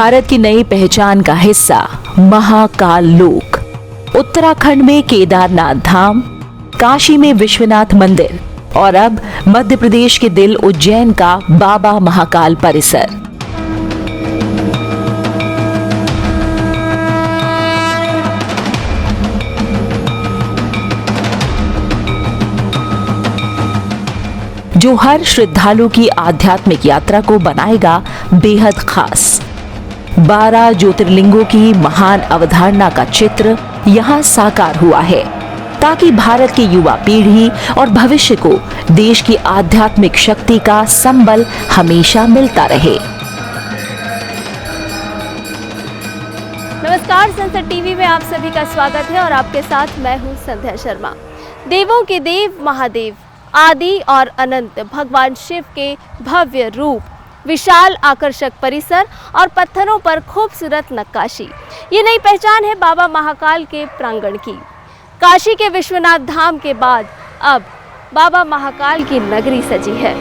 भारत की नई पहचान का हिस्सा महाकाल लोक। उत्तराखंड में केदारनाथ धाम, काशी में विश्वनाथ मंदिर और अब मध्य प्रदेश के दिल उज्जैन का बाबा महाकाल परिसर। जो हर श्रद्धालु की आध्यात्मिक यात्रा को बनाएगा बेहद खास। 12 ज्योतिर्लिंगों की महान अवधारणा का चित्र यहाँ साकार हुआ है, ताकि भारत की युवा पीढ़ी और भविष्य को देश की आध्यात्मिक शक्ति का संबल हमेशा मिलता रहे। नमस्कार, सनसेट टीवी में आप सभी का स्वागत है और आपके साथ मैं हूं संध्या शर्मा। देवों के देव महादेव, आदि और अनंत भगवान शिव के भव्य रूप, विशाल आकर्षक परिसर और पत्थरों पर खूबसूरत नक्काशी, ये नई पहचान है बाबा महाकाल के प्रांगण की। काशी के विश्वनाथ धाम के बाद अब बाबा महाकाल की नगरी सजी है।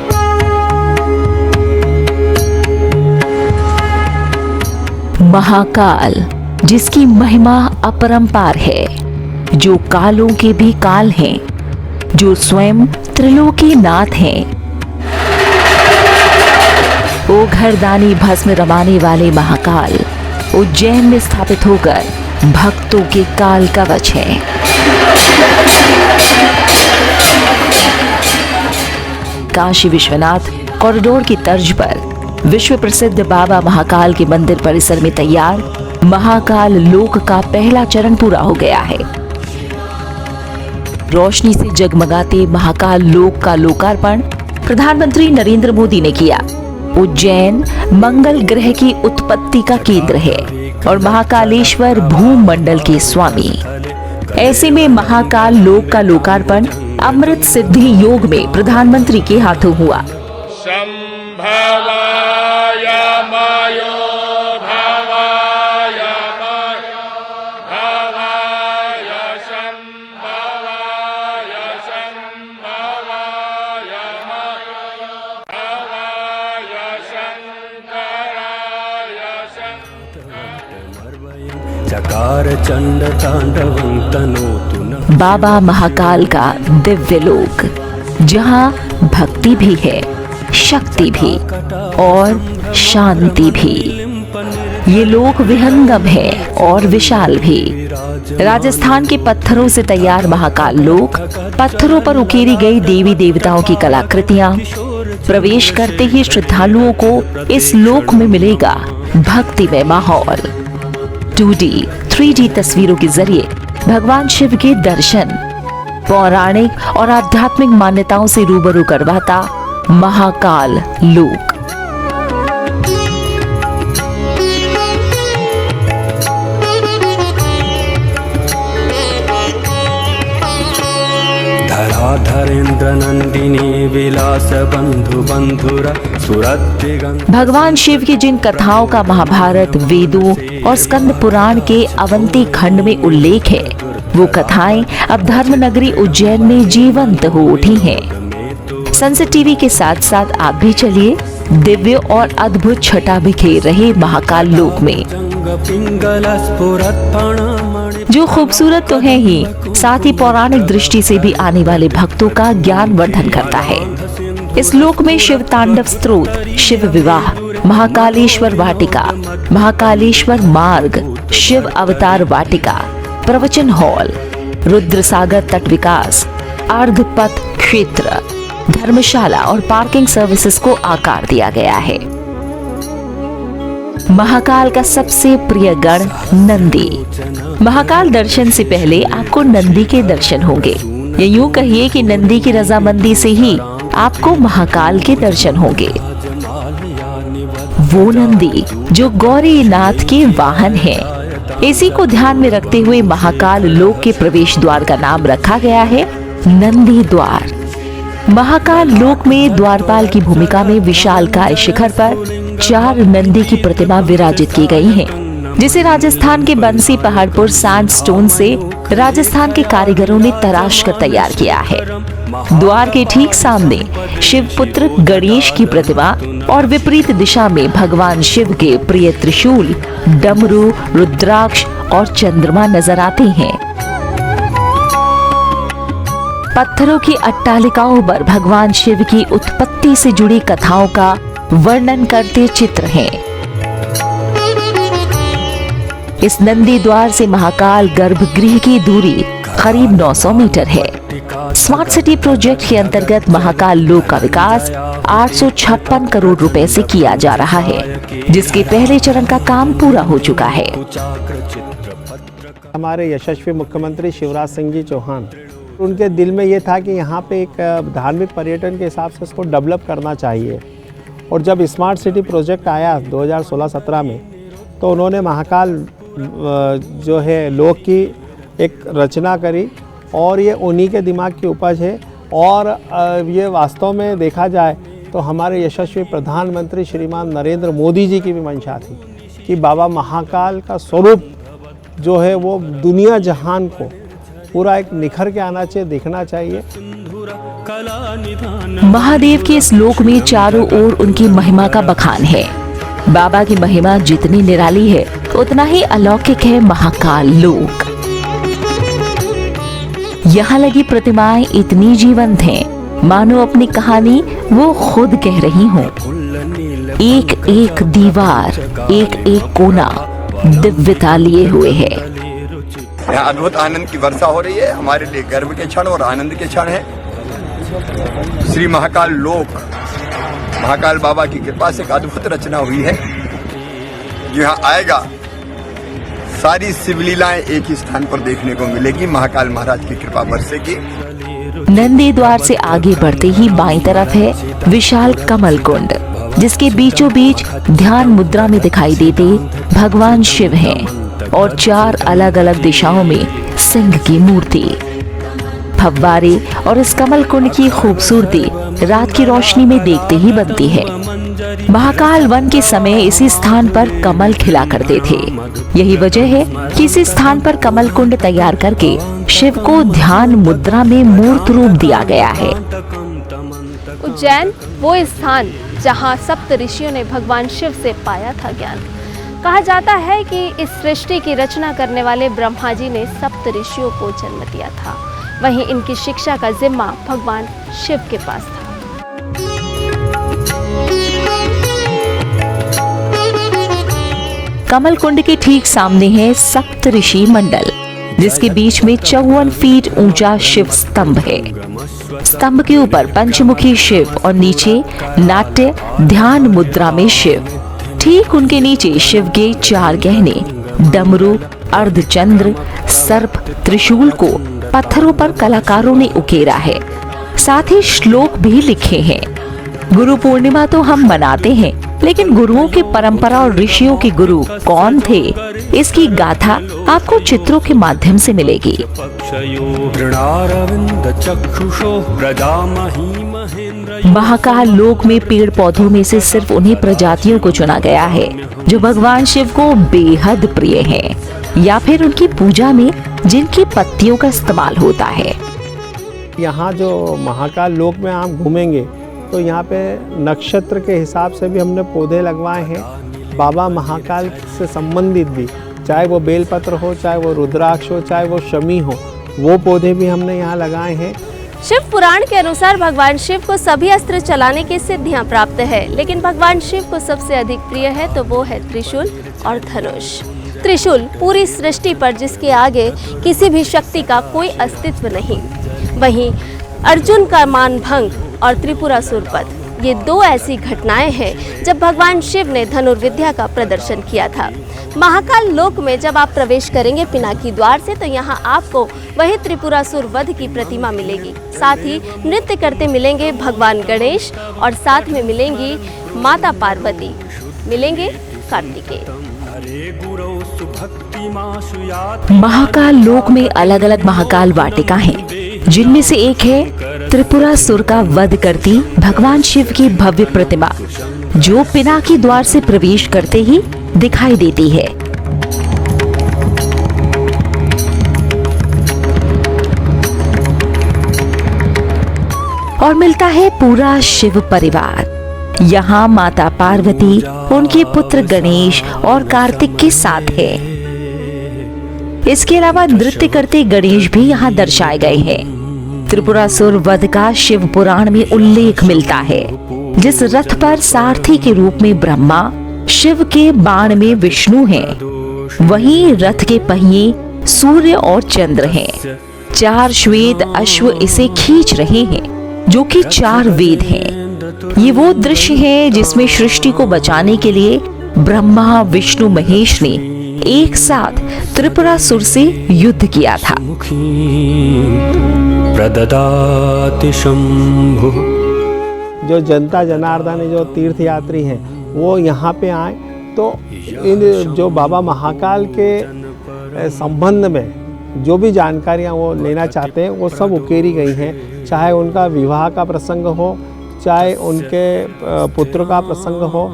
महाकाल, जिसकी महिमा अपरंपार है, जो कालों के भी काल हैं, जो स्वयं त्रिलोकी नाथ हैं। ओ घरदानी भस्म रमाने वाले महाकाल उज्जैन में स्थापित होकर भक्तों के काल कवच है। काशी विश्वनाथ कॉरिडोर की तर्ज पर विश्व प्रसिद्ध बाबा महाकाल के मंदिर परिसर में तैयार महाकाल लोक का पहला चरण पूरा हो गया है। रोशनी से जगमगाते महाकाल लोक का लोकार्पण प्रधानमंत्री नरेंद्र मोदी ने किया। उज्जैन मंगल ग्रह की उत्पत्ति का केंद्र है और महाकालेश्वर भूमंडल के स्वामी। ऐसे में महाकाल लोक का लोकार्पण अमृत सिद्धि योग में प्रधानमंत्री के हाथों हुआ। बाबा महाकाल का दिव्य लोक, जहाँ भक्ति भी है, शक्ति भी और शांति भी। ये लोक विहंगम है और विशाल भी। राजस्थान के पत्थरों से तैयार महाकाल लोक, पत्थरों पर उकेरी गई देवी देवताओं की कलाकृतियां। प्रवेश करते ही श्रद्धालुओं को इस लोक में मिलेगा भक्तिमय माहौल। 2D, 3D तस्वीरों के जरिए भगवान शिव के दर्शन, पौराणिक और आध्यात्मिक मान्यताओं से रूबरू करवाता महाकाल लोक। धरेंद्र नंदिनी विलास बंधु बंधुरा सुरत। भगवान शिव की जिन कथाओं का महाभारत, वेदों और स्कंद पुराण के अवंती खंड में उल्लेख है, वो कथाएं अब धर्म नगरी उज्जैन में जीवंत हो उठी हैं। सनसेट टीवी के साथ साथ आप भी चलिए दिव्य और अद्भुत छटा बिखेर रहे महाकाल लोक में, जो खूबसूरत तो है ही, साथ ही पौराणिक दृष्टि से भी आने वाले भक्तों का ज्ञान वर्धन करता है। इस लोक में शिव तांडव स्तोत्र, शिव विवाह, महाकालेश्वर वाटिका, महाकालेश्वर मार्ग, शिव अवतार वाटिका, प्रवचन हॉल, रुद्र सागर तट विकास, अर्धपथ क्षेत्र, धर्मशाला और पार्किंग सर्विसेज को आकार दिया गया है। महाकाल का सबसे प्रिय गण नंदी। महाकाल दर्शन से पहले आपको नंदी के दर्शन होंगे, या यूं कहिए कि नंदी की रजामंदी से ही आपको महाकाल के दर्शन होंगे। वो नंदी जो गौरीनाथ के वाहन है। इसी को ध्यान में रखते हुए महाकाल लोक के प्रवेश द्वार का नाम रखा गया है नंदी द्वार। महाकाल लोक में द्वारपाल की भूमिका में विशालकाय शिखर पर 4 नंदी की प्रतिमा विराजित की गई है, जिसे राजस्थान के बंसी पहाड़पुर सैंडस्टोन से राजस्थान के कारीगरों ने तराश कर तैयार किया है। द्वार के ठीक सामने शिव पुत्र गणेश की प्रतिमा और विपरीत दिशा में भगवान शिव के प्रिय त्रिशूल, डमरू, रुद्राक्ष और चंद्रमा नजर आते हैं। पत्थरों की अट्टालिकाओं पर भगवान शिव की उत्पत्ति से जुड़ी कथाओं का वर्णन करते चित्र हैं। इस नंदी द्वार से महाकाल गर्भगृह की दूरी करीब 900 मीटर है। स्मार्ट सिटी प्रोजेक्ट के अंतर्गत महाकाल लोक का विकास 856 करोड़ रुपए से किया जा रहा है, जिसके पहले चरण का काम पूरा हो चुका है। हमारे यशस्वी मुख्यमंत्री शिवराज सिंह जी चौहान, उनके दिल में ये था कि यहाँ पे एक धार्मिक पर्यटन के हिसाब से इसको डेवलप करना चाहिए। और जब स्मार्ट सिटी प्रोजेक्ट आया 2016-17 में, तो उन्होंने महाकाल जो है लोक की एक रचना करी और ये उन्हीं के दिमाग की उपज है। और ये वास्तव में देखा जाए तो हमारे यशस्वी प्रधानमंत्री श्रीमान नरेंद्र मोदी जी की भी मंशा थी कि बाबा महाकाल का स्वरूप जो है वो दुनिया जहान को पूरा एक निखर के आना चाहिए, दिखना चाहिए। महादेव के इस लोक में चारों ओर उनकी महिमा का बखान है। बाबा की महिमा जितनी निराली है, उतना ही अलौकिक है महाकाल लोक। यहाँ लगी प्रतिमाएं इतनी जीवंत हैं, मानो अपनी कहानी वो खुद कह रही हों। एक एक दीवार, एक एक कोना दिव्यता लिए हुए है। यहाँ अद्भुत आनंद की वर्षा हो रही है। हमारे लिए गर्व के क्षण और आनंद के क्षण है। श्री महाकाल लोक, महाकाल बाबा की कृपा से एक अद्भुत रचना हुई है। जो यहाँ आएगा, सारी शिवलीलाएं एक ही स्थान पर देखने को मिलेगी। महाकाल महाराज की कृपा बरसेगी। नंदी द्वार से आगे बढ़ते ही बाईं तरफ है विशाल कमल कुंड, जिसके बीचों बीच ध्यान मुद्रा में दिखाई देते भगवान शिव हैं और 4 अलग अलग दिशाओं में सिंह की मूर्ति। फव्वारे और इस कमल कुंड की खूबसूरती रात की रोशनी में देखते ही बनती है। महाकाल वन के समय इसी स्थान पर कमल खिला करते थे। यही वजह है कि इसी स्थान पर कमल कुंड तैयार करके शिव को ध्यान मुद्रा में मूर्त रूप दिया गया है। उज्जैन वो स्थान जहाँ सप्त ऋषियों ने भगवान शिव से पाया था ज्ञान। कहा जाता है कि इस सृष्टि की रचना करने वाले ब्रह्मा जी ने सप्त ऋषियों को जन्म दिया था। वहीं इनकी शिक्षा का जिम्मा भगवान शिव के पास था। कमल कुंड के ठीक सामने है सप्त ऋषि मंडल, जिसके बीच में 54 फीट ऊंचा शिव स्तंभ है। स्तंभ के ऊपर पंचमुखी शिव और नीचे नाट्य ध्यान मुद्रा में शिव। ठीक उनके नीचे शिव के 4 गहने डमरू, अर्धचंद्र, सर्प, त्रिशूल को पत्थरों पर कलाकारों ने उकेरा है। साथ ही श्लोक भी लिखे हैं। गुरु पूर्णिमा तो हम मनाते हैं, लेकिन गुरुओं की परंपरा और ऋषियों के गुरु कौन थे, इसकी गाथा आपको चित्रों के माध्यम से मिलेगी। महाकाल लोक में पेड़ पौधों में से सिर्फ उन्हीं प्रजातियों को चुना गया है जो भगवान शिव को बेहद प्रिय हैं, या फिर उनकी पूजा में जिनकी पत्तियों का इस्तेमाल होता है। यहाँ जो महाकाल लोक में आप घूमेंगे तो यहाँ पे नक्षत्र के हिसाब से भी हमने पौधे लगवाए हैं। बाबा महाकाल से संबंधित भी, चाहे वो बेलपत्र हो, चाहे वो रुद्राक्ष हो, चाहे वो शमी हो, वो पौधे भी हमने यहाँ लगाए हैं। शिव पुराण के अनुसार भगवान शिव को सभी अस्त्र चलाने की सिद्धियां प्राप्त है, लेकिन भगवान शिव को सबसे अधिक प्रिय है तो वो है त्रिशूल और धनुष। त्रिशूल पूरी सृष्टि पर जिसके आगे किसी भी शक्ति का कोई अस्तित्व नहीं। वहीं अर्जुन का मानभंग और त्रिपुरासुर वध, ये 2 ऐसी घटनाएं हैं जब भगवान शिव ने धनुर्विद्या का प्रदर्शन किया था। महाकाल लोक में जब आप प्रवेश करेंगे पिनाकी द्वार से, तो यहाँ आपको वही त्रिपुरासुर वध की प्रतिमा मिलेगी। साथ ही नृत्य करते मिलेंगे भगवान गणेश और साथ में मिलेंगी माता पार्वती, मिलेंगे कार्तिकेय। महाकाल लोक में अलग अलग महाकाल वाटिका हैं, जिनमें से एक है त्रिपुरासुर का वध करती भगवान शिव की भव्य प्रतिमा, जो पिनाकी द्वार से प्रवेश करते ही दिखाई देती है। और मिलता है पूरा शिव परिवार। यहाँ माता पार्वती, उनके पुत्र गणेश और कार्तिक के साथ है। इसके अलावा नृत्य करते गणेश भी यहाँ दर्शाए गए हैं। त्रिपुरासुर वध का शिव पुराण में उल्लेख मिलता है। जिस रथ पर सारथी के रूप में ब्रह्मा, शिव के बाण में विष्णु हैं, वहीं रथ के पहिए सूर्य और चंद्र हैं। 4 श्वेत अश्व इसे खींच रहे हैं, जो कि 4 वेद हैं। ये वो दृश्य है जिसमें सृष्टि को बचाने के लिए ब्रह्मा, विष्णु, महेश ने एक साथ त्रिपुरासुर से युद्ध किया था। प्रददाति शंभु। जो जनता जनार्दन जो तीर्थ यात्री हैं वो यहाँ पे आए तो इन जो बाबा महाकाल के संबंध में जो भी जानकारियाँ वो लेना चाहते हैं वो सब उकेरी गई हैं। चाहे उनका विवाह का प्रसंग हो, चाहे उनके पुत्र का प्रसंग हो,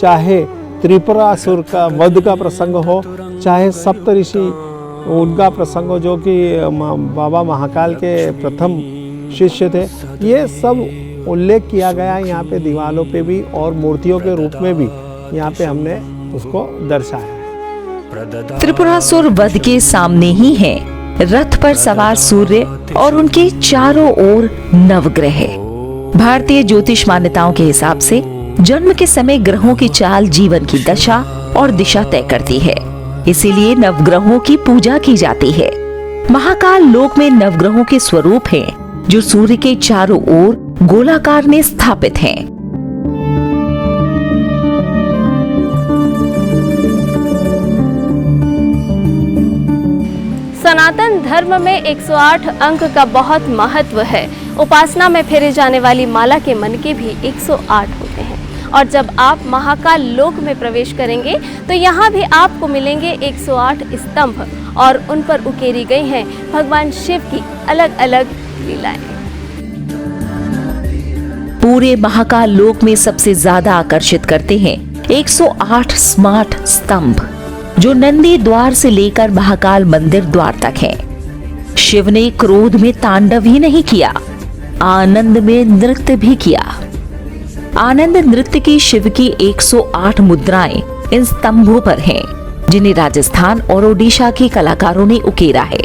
चाहे त्रिपुरासुर का वध का प्रसंग हो, चाहे सप्तऋषि उनका प्रसंग हो जो कि बाबा महाकाल के प्रथम शिष्य थे। ये सब उल्लेख किया गया है यहाँ पे दीवारों पे भी और मूर्तियों के रूप में भी यहाँ पे हमने उसको दर्शाया। त्रिपुरासुर वध के सामने ही है रथ पर सवार सूर्य और उनके चारों ओर नवग्रह। भारतीय ज्योतिष मान्यताओं के हिसाब से जन्म के समय ग्रहों की चाल जीवन की दशा और दिशा तय करती है। इसीलिए नवग्रहों की पूजा की जाती है। महाकाल लोक में नवग्रहों के स्वरूप हैं, जो सूर्य के चारों ओर गोलाकार में स्थापित हैं। सनातन धर्म में 108 अंक का बहुत महत्व है। उपासना में फेरे जाने वाली माला के मनके भी 108 होते हैं। और जब आप महाकाल लोक में प्रवेश करेंगे तो यहाँ भी आपको मिलेंगे 108 स्तंभ और उन पर उकेरी गई हैं भगवान शिव की अलग अलग लीलाएं। पूरे महाकाल लोक में सबसे ज्यादा आकर्षित करते हैं 108 स्मार्ट स्तंभ, जो नंदी द्वार से लेकर महाकाल मंदिर द्वार तक हैं। शिव ने क्रोध में तांडव ही नहीं किया, आनंद में नृत्य भी किया। आनंद नृत्य की शिव की 108 मुद्राएं इन स्तंभों पर हैं, जिन्हें राजस्थान और ओडिशा के कलाकारों ने उकेरा है।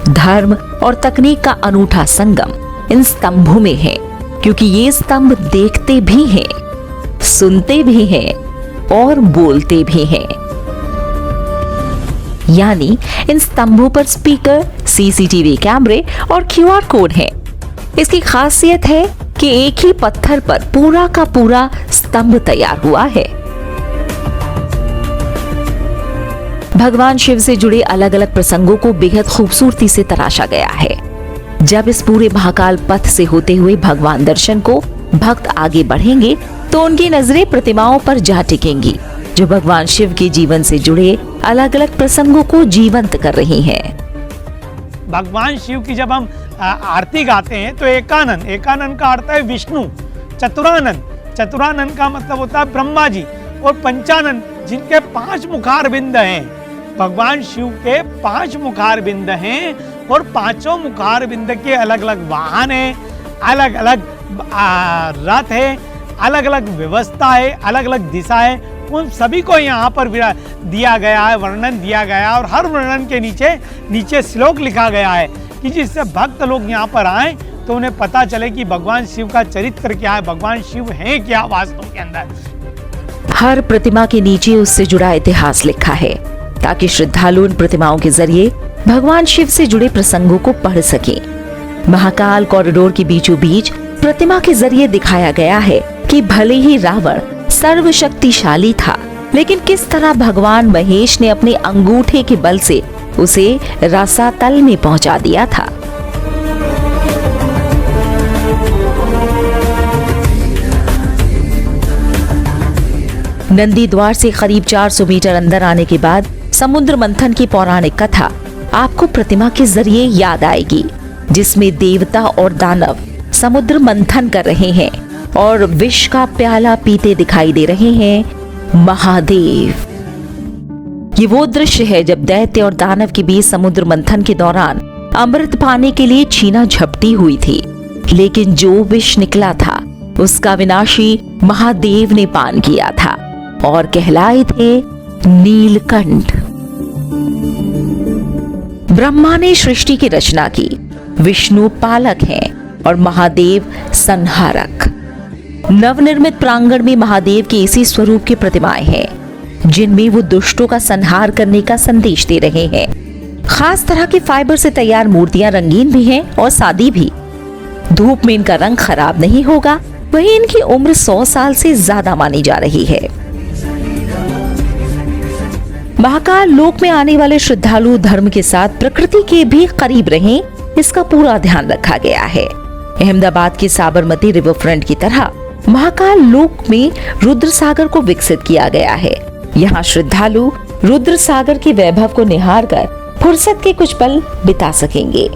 धर्म और तकनीक का अनूठा संगम इन स्तंभों में है, क्योंकि ये स्तंभ देखते भी हैं, सुनते भी हैं और बोलते भी हैं। यानी इन स्तंभों पर स्पीकर, सीसीटीवी कैमरे और क्यूआर कोड है। इसकी खासियत है कि एक ही पत्थर पर पूरा का पूरा स्तंभ तैयार हुआ है। भगवान शिव से जुड़े अलग अलग प्रसंगों को बेहद खूबसूरती से तराशा गया है। जब इस पूरे महाकाल पथ से होते हुए भगवान दर्शन को भक्त आगे बढ़ेंगे तो उनकी नजरें प्रतिमाओं पर जा टिकेंगी, जो भगवान शिव के जीवन से जुड़े अलग अलग प्रसंगों को जीवंत कर रही हैं। भगवान शिव की जब हम आरती गाते हैं तो एकानन, एकानन का अर्थ है विष्णु। चतुरानन, चतुरानन का मतलब होता है ब्रह्मा जी। और पंचानन, जिनके 5 मुखार बिंद हैं। भगवान शिव के 5 मुखार बिंद हैं और 5 मुखार बिंद के अलग अलग वाहन हैं, अलग अलग रथ है, अलग अलग व्यवस्था है, अलग अलग दिशा है। उन सभी को यहाँ पर दिया गया है, वर्णन दिया गया है। और हर वर्णन के नीचे श्लोक लिखा गया है कि जिससे भक्त लोग यहाँ पर आए तो उन्हें पता चले कि भगवान शिव का चरित्र क्या है, भगवान शिव है क्या वास्तव के अंदर। हर प्रतिमा के नीचे उससे जुड़ा इतिहास लिखा है, ताकि श्रद्धालु उन प्रतिमाओं के जरिए भगवान शिव से जुड़े प्रसंगों को पढ़ सके। महाकाल कॉरिडोर के बीचों बीच प्रतिमा के जरिए दिखाया गया है कि भले ही रावण सर्वशक्तिशाली था, लेकिन किस तरह भगवान महेश ने अपने अंगूठे के बल से उसे रसातल में पहुंचा दिया था। नंदी द्वार से करीब 400 मीटर अंदर आने के बाद समुद्र मंथन की पौराणिक कथा आपको प्रतिमा के जरिए याद आएगी, जिसमें देवता और दानव समुद्र मंथन कर रहे हैं और विष का प्याला पीते दिखाई दे रहे हैं महादेव। ये वो दृश्य है जब दैत्य और दानव के बीच समुद्र मंथन के दौरान अमृत पाने के लिए छीना झपटी हुई थी। लेकिन जो विष निकला था उसका विनाशी महादेव ने पान किया था और कहलाए थे नीलकंठ। ब्रह्मा ने सृष्टि की रचना की, विष्णु पालक हैं और महादेव संहारक। नवनिर्मित प्रांगण में महादेव के इसी स्वरूप की प्रतिमाएं हैं जिनमें वो दुष्टों का संहार करने का संदेश दे रहे हैं। खास तरह के फाइबर से तैयार मूर्तियां रंगीन भी हैं और सादी भी। धूप में इनका रंग खराब नहीं होगा, वहीं इनकी उम्र 100 साल से ज्यादा मानी जा रही है। महाकाल लोक में आने वाले श्रद्धालु धर्म के साथ प्रकृति के भी करीब रहें, इसका पूरा ध्यान रखा गया है। अहमदाबाद के साबरमती रिवर फ्रंट की तरह महाकाल लोक में रुद्र सागर को विकसित किया गया है। यहाँ श्रद्धालु रुद्र सागर के वैभव को निहार कर फुर्सत के कुछ पल बिता सकेंगे।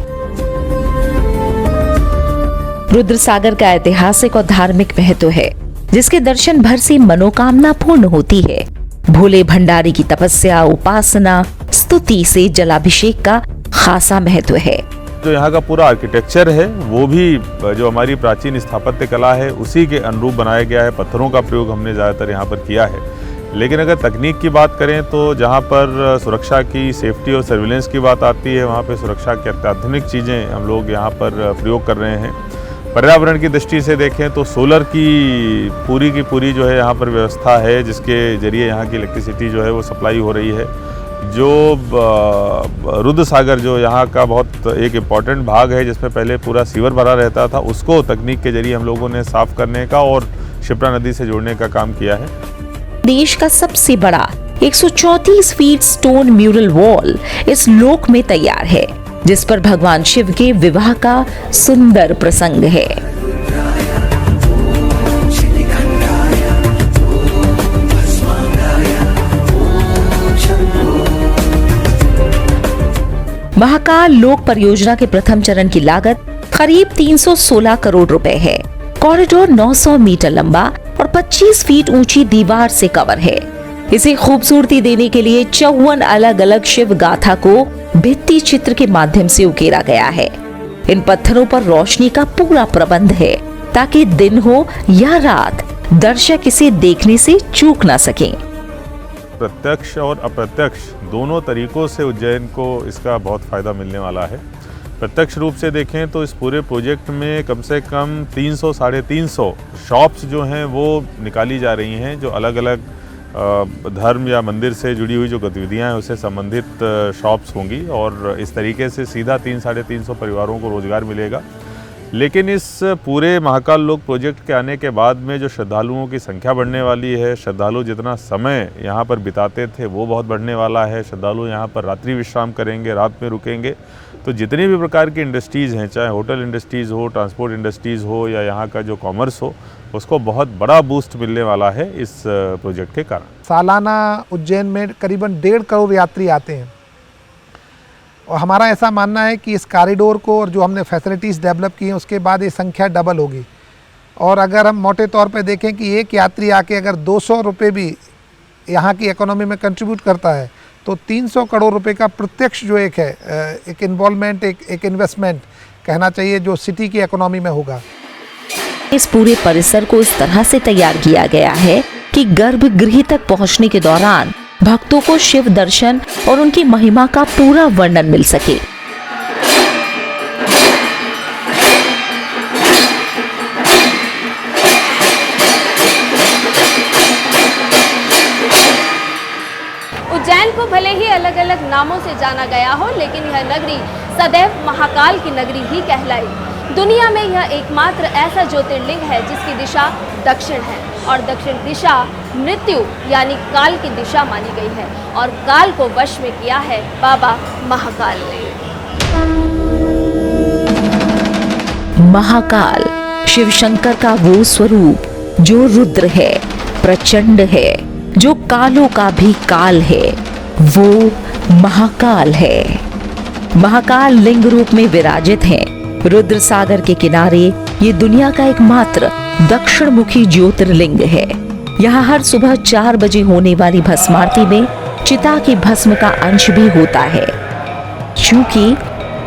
रुद्र सागर का ऐतिहासिक और धार्मिक महत्व है, जिसके दर्शन भर से मनोकामना पूर्ण होती है। भोले भंडारी की तपस्या, उपासना, स्तुति से जलाभिषेक का खासा महत्व है। जो यहाँ का पूरा आर्किटेक्चर है वो भी जो हमारी प्राचीन स्थापत्य कला है उसी के अनुरूप बनाया गया है। पत्थरों का प्रयोग हमने ज़्यादातर यहाँ पर किया है। लेकिन अगर तकनीक की बात करें तो जहाँ पर सुरक्षा की, सेफ्टी और सर्विलेंस की बात आती है, वहाँ पे सुरक्षा की अत्याधुनिक चीज़ें हम लोग यहाँ पर प्रयोग कर रहे हैं। पर्यावरण की दृष्टि से देखें तो सोलर की पूरी जो है यहाँ पर व्यवस्था है, जिसके जरिए यहाँ की इलेक्ट्रिसिटी जो है वो सप्लाई हो रही है। जो रुद्र सागर जो यहाँ का बहुत एक इम्पॉर्टेंट भाग है, जिसमें पहले पूरा सीवर भरा रहता था, उसको तकनीक के जरिए हम लोगों ने साफ करने का और शिप्रा नदी से जोड़ने का काम किया है। देश का सबसे बड़ा 134 फीट स्टोन म्यूरल वॉल इस लोक में तैयार है, जिस पर भगवान शिव के विवाह का सुंदर प्रसंग है। महाकाल लोक परियोजना के प्रथम चरण की लागत करीब 316 करोड़ रुपए है। कॉरिडोर 900 मीटर लंबा और 25 फीट ऊंची दीवार से कवर है। इसे खूबसूरती देने के लिए 54 अलग अलग शिव गाथा को भित्ति चित्र के माध्यम से उकेरा गया है। इन पत्थरों पर रोशनी का पूरा प्रबंध है ताकि दिन हो या रात दर्शक इसे देखने से चूक ना सकें। प्रत्यक्ष और अप्रत्यक्ष दोनों तरीकों से उज्जैन को इसका बहुत फ़ायदा मिलने वाला है। प्रत्यक्ष रूप से देखें तो इस पूरे प्रोजेक्ट में कम से कम 300 साढ़े 300 शॉप्स जो हैं वो निकाली जा रही हैं, जो अलग अलग धर्म या मंदिर से जुड़ी हुई जो गतिविधियां हैं उससे संबंधित शॉप्स होंगी और इस तरीके से सीधा 300 साढ़े 300 परिवारों को रोज़गार मिलेगा। लेकिन इस पूरे महाकाल लोक प्रोजेक्ट के आने के बाद में जो श्रद्धालुओं की संख्या बढ़ने वाली है, श्रद्धालु जितना समय यहाँ पर बिताते थे वो बहुत बढ़ने वाला है। श्रद्धालु यहाँ पर रात्रि विश्राम करेंगे, रात में रुकेंगे, तो जितनी भी प्रकार की इंडस्ट्रीज़ हैं, चाहे होटल इंडस्ट्रीज़ हो, ट्रांसपोर्ट इंडस्ट्रीज़ हो या यहाँ का जो कॉमर्स हो, उसको बहुत बड़ा बूस्ट मिलने वाला है इस प्रोजेक्ट के कारण। सालाना उज्जैन में करीबन 1.5 करोड़ यात्री आते हैं और हमारा ऐसा मानना है कि इस कॉरिडोर को और जो हमने फैसिलिटीज़ डेवलप की हैं उसके बाद ये संख्या डबल होगी। और अगर हम मोटे तौर पे देखें कि एक यात्री आके अगर 200 रुपये भी यहाँ की इकोनॉमी में कंट्रीब्यूट करता है तो 300 करोड़ रुपए का प्रत्यक्ष जो एक इन्वॉल्वमेंट, एक इन्वेस्टमेंट कहना चाहिए जो सिटी की इकोनॉमी में होगा। इस पूरे परिसर को इस तरह से तैयार किया गया है कि गर्भगृह तक पहुंचने के दौरान भक्तों को शिव दर्शन और उनकी महिमा का पूरा वर्णन मिल सके। उज्जैन को भले ही अलग अलग नामों से जाना गया हो, लेकिन यह नगरी सदैव महाकाल की नगरी ही कहलाई। दुनिया में यह एकमात्र ऐसा ज्योतिर्लिंग है जिसकी दिशा दक्षिण है और दक्षिण दिशा मृत्यु यानी काल की दिशा मानी गई है और काल को वश में किया है बाबा महाकाल ने। महाकाल शिव शंकर का वो स्वरूप जो रुद्र है, प्रचंड है, जो कालों का भी काल है, वो महाकाल है। महाकाल लिंग रूप में विराजित हैं। रुद्र सागर के किनारे ये दुनिया का एकमात्र दक्षिण मुखी ज्योतिर्लिंग है। यहाँ हर सुबह 4 बजे होने वाली भस्मारती में चिता की भस्म का अंश भी होता है। चूंकि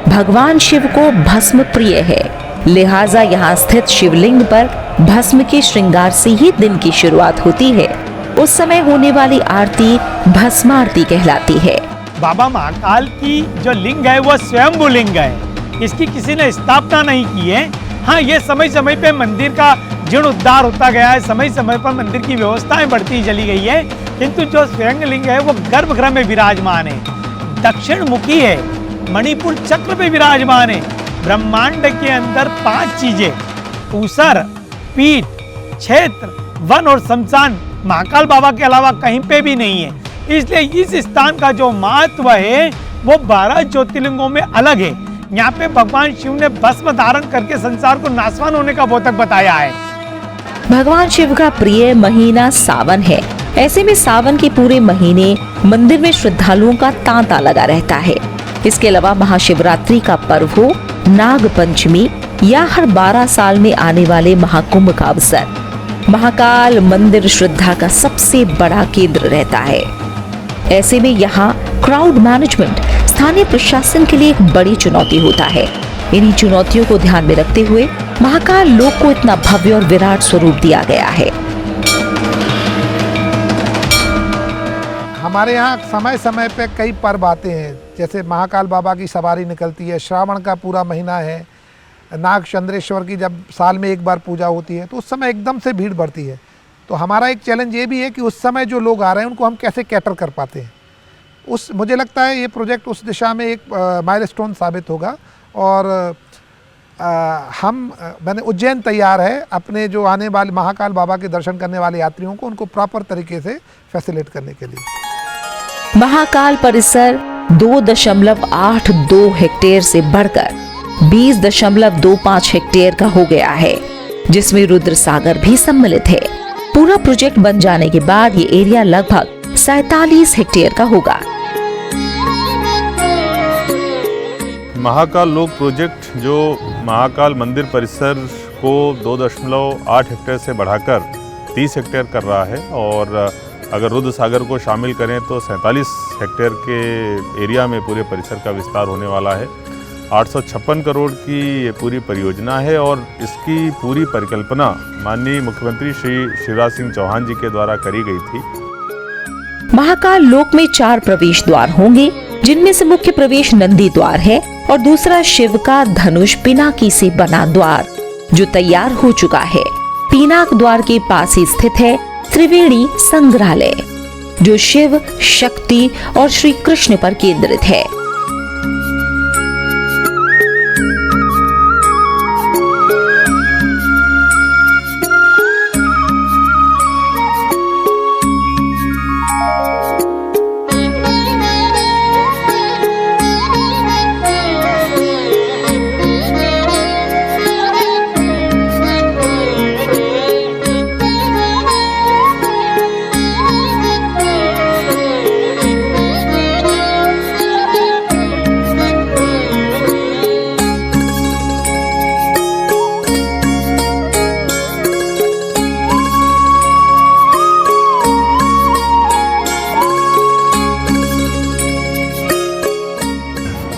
भगवान शिव को भस्म प्रिय है, लिहाजा यहाँ स्थित शिवलिंग पर भस्म के श्रृंगार से ही दिन की शुरुआत होती है। उस समय होने वाली आरती भस्मारती कहलाती है। बाबा महाकाल की जो लिंग है वो स्वयंभू लिंग है, इसकी किसी ने स्थापना नहीं की है। हाँ, ये समय समय पे मंदिर का जीर्णोद्धार होता गया है, समय समय पर मंदिर की व्यवस्थाएं बढ़ती चली गई है, किंतु जो स्वयं लिंग है वो गर्भगृह में विराजमान है, दक्षिण मुखी है, मणिपुर चक्र पे विराजमान है। ब्रह्मांड के अंदर 5 चीजें, ऊसर, पीठ, क्षेत्र, वन और शमशान महाकाल बाबा के अलावा कहीं पे भी नहीं है। इसलिए इस स्थान का जो महत्व है वो 12 ज्योतिर्लिंगों में अलग है। यहाँ पे भगवान शिव ने भस्म धारण करके संसार को नाशवान होने का बोधक बताया है। भगवान शिव का प्रिय महीना सावन है। ऐसे में सावन के पूरे महीने मंदिर में श्रद्धालुओं का तांता लगा रहता है। इसके अलावा महाशिवरात्रि का पर्व हो, नाग पंचमी या हर 12 साल में आने वाले महाकुंभ का अवसर, महाकाल मंदिर श्रद्धा का सबसे बड़ा केंद्र रहता है। ऐसे में यहाँ क्राउड मैनेजमेंट स्थानीय प्रशासन के लिए एक बड़ी चुनौती होता है। इन्हीं चुनौतियों को ध्यान में रखते हुए महाकाल लोक को इतना भव्य और विराट स्वरूप दिया गया है। हमारे यहाँ समय समय पे कई पर्व आते हैं, जैसे महाकाल बाबा की सवारी निकलती है, श्रावण का पूरा महीना है, नाग चंद्रेश्वर की जब साल में एक बार पूजा होती है तो उस समय एकदम से भीड़ बढ़ती है। तो हमारा एक चैलेंज ये भी है कि उस समय जो लोग आ रहे हैं उनको हम कैसे कैटर कर पाते हैं। मुझे लगता है ये प्रोजेक्ट उस दिशा में एक माइलस्टोन साबित होगा। और मैंने उज्जैन तैयार है अपने जो आने वाले महाकाल बाबा के दर्शन करने वाले यात्रियों को उनको प्रॉपर तरीके से फैसिलिटेट करने के लिए। महाकाल परिसर 2.82 हेक्टेयर से बढ़कर 20.25 हेक्टेयर का हो गया है, जिसमें रुद्र सागर भी सम्मिलित है। पूरा प्रोजेक्ट बन जाने के बाद ये एरिया लगभग 47 हेक्टेयर का होगा। महाकाल लोक प्रोजेक्ट जो महाकाल मंदिर परिसर को 2.8 हेक्टेयर से बढ़ाकर 30 हेक्टेयर कर रहा है, और अगर रुद्र सागर को शामिल करें तो 47 हेक्टेयर के एरिया में पूरे परिसर का विस्तार होने वाला है। 856 करोड़ की ये पूरी परियोजना है और इसकी पूरी परिकल्पना माननीय मुख्यमंत्री श्री शिवराज सिंह चौहान जी के द्वारा करी गई थी। महाकाल लोक में 4 प्रवेश द्वार होंगे, जिनमें से मुख्य प्रवेश नंदी द्वार है और दूसरा शिव का धनुष पिनाकी से बना द्वार जो तैयार हो चुका है। पिनाक द्वार के पास ही स्थित है त्रिवेणी संग्रहालय जो शिव, शक्ति और श्री कृष्ण पर केंद्रित है।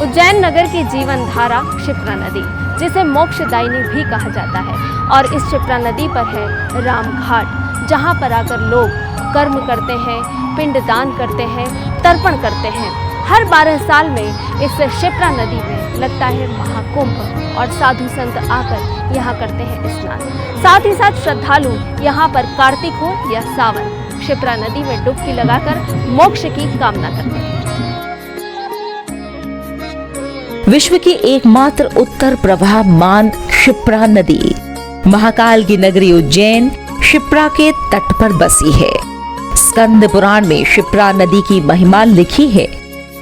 उज्जैन नगर की जीवन धारा क्षिप्रा नदी, जिसे मोक्षदायिनी भी कहा जाता है, और इस क्षिप्रा नदी पर है राम घाट, जहाँ पर आकर लोग कर्म करते हैं, पिंडदान करते हैं, तर्पण करते हैं। हर 12 साल में इस क्षिप्रा नदी में लगता है महाकुंभ और साधु संत आकर यहाँ करते हैं स्नान। साथ ही साथ श्रद्धालु यहाँ पर कार्तिक हो या सावन क्षिप्रा नदी में डुबकी लगाकर मोक्ष की कामना करते हैं। विश्व की एकमात्र उत्तर प्रवाहमान क्षिप्रा नदी महाकाल की नगरी उज्जैन क्षिप्रा के तट पर बसी है। स्कंद पुराण में क्षिप्रा नदी की महिमा लिखी है।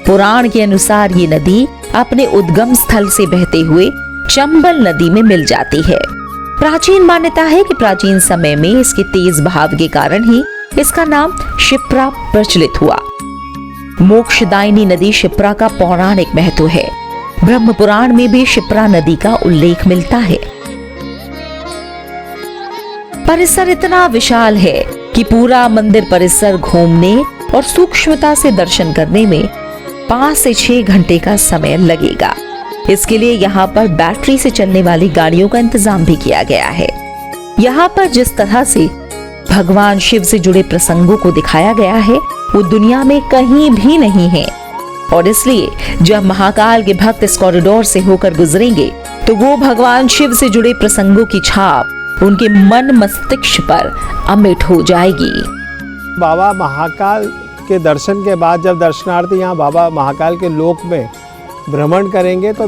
पुराण के अनुसार ये नदी अपने उद्गम स्थल से बहते हुए चंबल नदी में मिल जाती है। प्राचीन मान्यता है कि प्राचीन समय में इसके तेज बहाव के कारण ही इसका नाम क्षिप्रा प्रचलित हुआ। मोक्षदायिनी नदी क्षिप्रा का पौराणिक महत्व है। ब्रह्म पुराण में भी क्षिप्रा नदी का उल्लेख मिलता है। परिसर इतना विशाल है कि पूरा मंदिर परिसर घूमने और सूक्ष्मता से दर्शन करने में 5 से 6 घंटे का समय लगेगा। इसके लिए यहाँ पर बैटरी से चलने वाली गाड़ियों का इंतजाम भी किया गया है। यहाँ पर जिस तरह से भगवान शिव से जुड़े प्रसंगों को दिखाया गया है वो दुनिया में कहीं भी नहीं है, और इसलिए जब महाकाल के भक्त इस कॉरिडोर से होकर गुजरेंगे तो वो भगवान शिव से जुड़े प्रसंगों की छाप उनके मन मस्तिष्क पर अमिट हो जाएगी। बाबा महाकाल के दर्शन के बाद जब दर्शनार्थी यहाँ बाबा महाकाल के लोक में भ्रमण करेंगे तो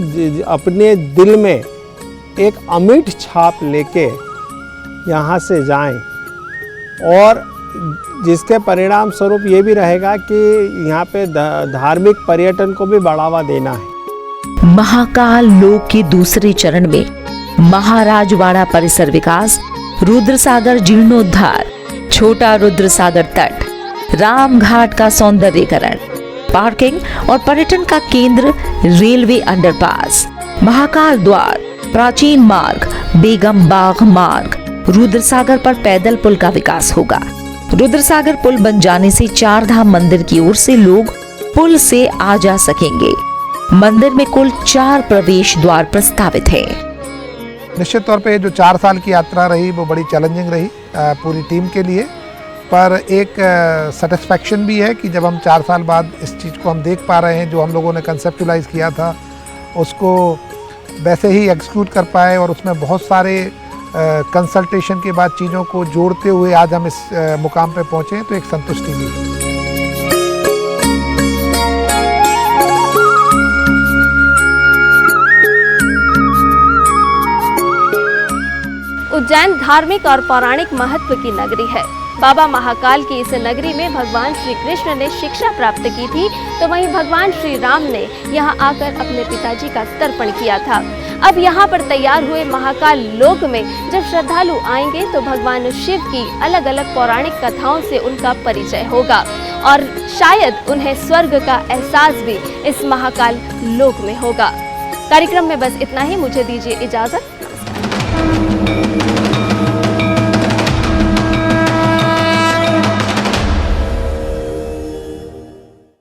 अपने दिल में एक अमिट छाप लेके यहाँ से जाएं, और जिसके परिणाम स्वरूप ये भी रहेगा कि यहाँ पे धार्मिक पर्यटन को भी बढ़ावा देना है। महाकाल लोक के दूसरे चरण में महाराजवाड़ा परिसर विकास, रुद्रसागर जीर्णोद्धार, छोटा रुद्रसागर तट, रामघाट का सौंदर्यीकरण, पार्किंग और पर्यटन का केंद्र, रेलवे अंडरपास, महाकाल द्वार, प्राचीन मार्ग, बेगम बाग मार्ग, रुद्रसागर पर पैदल पुल का विकास होगा। रुद्रसागर पुल बन जाने से चार धाम मंदिर की ओर से लोग पुल से आ जा सकेंगे। मंदिर में कुल 4 प्रवेश द्वार प्रस्तावित है। निश्चित तौर पे जो 4 साल की यात्रा रही वो बड़ी चैलेंजिंग रही पूरी टीम के लिए, पर एक सेटिस्फैक्शन भी है कि जब हम 4 साल बाद इस चीज़ को हम देख पा रहे हैं, जो हम लोगों ने कंसेप्चुलाइज किया था उसको वैसे ही एग्जीक्यूट कर पाए, और उसमें बहुत सारे कंसल्टेशन के बाद चीज़ों को जोड़ते हुए आज हम इस मुकाम पे पहुँचे हैं, तो एक संतुष्टि भी है। उज्जैन धार्मिक और पौराणिक महत्व की नगरी है। बाबा महाकाल की इस नगरी में भगवान श्री कृष्ण ने शिक्षा प्राप्त की थी, तो वहीं भगवान श्री राम ने यहाँ आकर अपने पिताजी का तर्पण किया था। अब यहाँ पर तैयार हुए महाकाल लोक में जब श्रद्धालु आएंगे तो भगवान शिव की अलग अलग पौराणिक कथाओं से उनका परिचय होगा, और शायद उन्हें स्वर्ग का एहसास भी इस महाकाल लोक में होगा। कार्यक्रम में बस इतना ही, मुझे दीजिए इजाजत। नमस्कार।